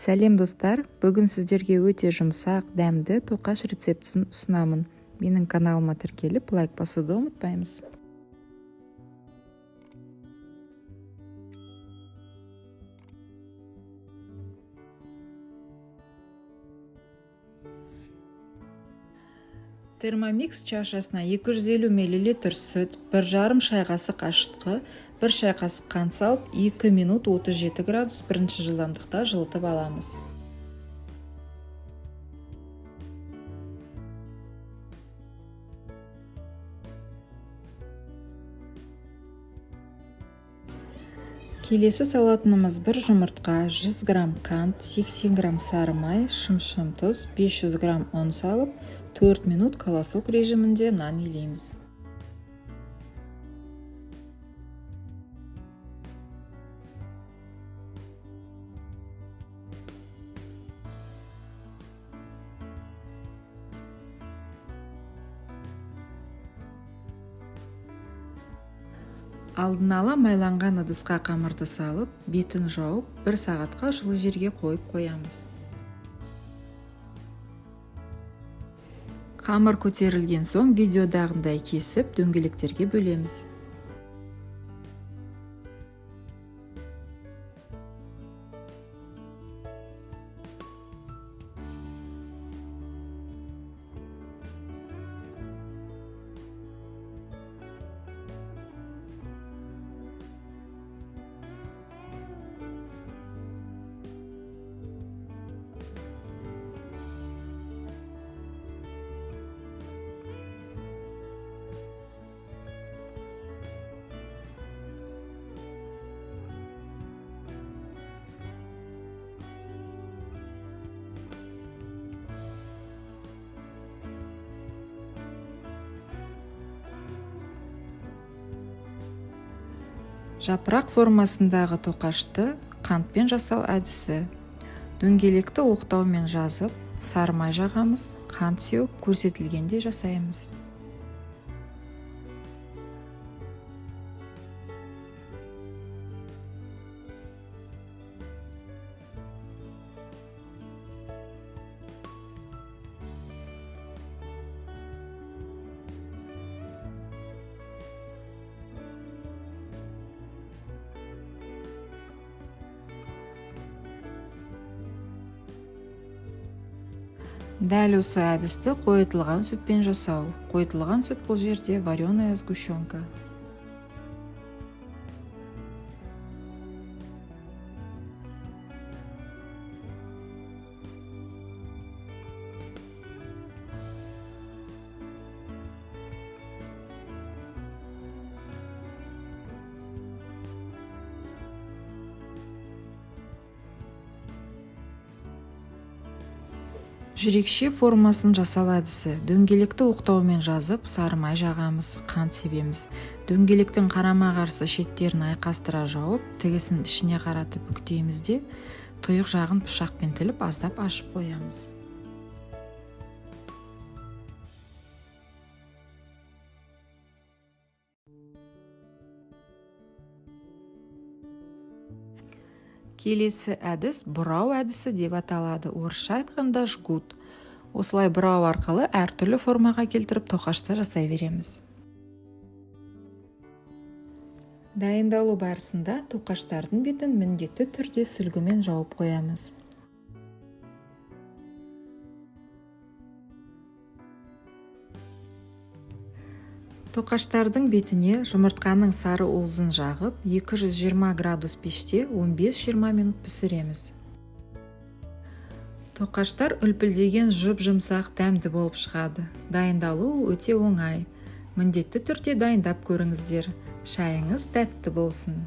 Сәлем достар, бүгін сіздерге өте жұмсақ, дәмді тоқаш рецептісін ұсынамын. Менің каналыма тіркеліп, лайк басуды ұмытпаймыз. Термомикс чашасына 250 мл сүт, 1,5 шай қасық ашытқы, 1 шай қасық қант салып, 2 минут 37 градус бірінші жылдамдықта жылытып аламыз. Келесі салатынымыз 1 жұмыртқа, 100 грамм қант, 80 грамм сары май, шым-шым тұз, 500 грамм ұн салып, 4 минут колосок режимінде нан илейміз. Алдын ала майланған ыдысқа қамырды салып, бетін жауып, 1 сағатқа жылы жерге қойып қоямыз. Қамыр көтерілген соң видеодағындай кесіп, дөңгелектерге бөлеміз. Жапырақ формасындағы тоқашты қантпен жасау әдісі. Дөңгелекті оқтаумен жазып, сары май жағамыз, қант сеуіп, көрсетілгендей жасаймыз. Дәл осы әдісті қойытылған сүтпен жасау. Қойытылған сүт бұл жерде вареная сгущенка. Жүрекше формасын жасау әдісі. Дөңгелекті оқтаумен жазып, сары май жағамыз, қант себеміз. Дөңгелектің қарама-қарсы шеттерін айқастыра жауып, тігісін ішіне қаратып бүктейміз де, тұйық жағын пышақпен тіліп аздап ашып қоямыз. Келесі әдіс бұрау әдісі деп аталады. Орысша айтқанда жгут. Осылай бұрау арқылы әртүрлі формаға келтіріп тоқашты жасай береміз. Дайындалу барысында тоқаштардың бетін міндетті түрде сүлгімен жауып қоямыз. Тоқаштардың бетіне жұмыртқаның сары уызын жағып, 220 градус пеште 15-20 минут пісіреміз. Тоқаштар үлпілдеген жұп-жұмсақ дәмді болып шығады. Дайындалу өте оңай. Міндетті түрде дайындап көріңіздер. Шайыңыз тәтті болсын.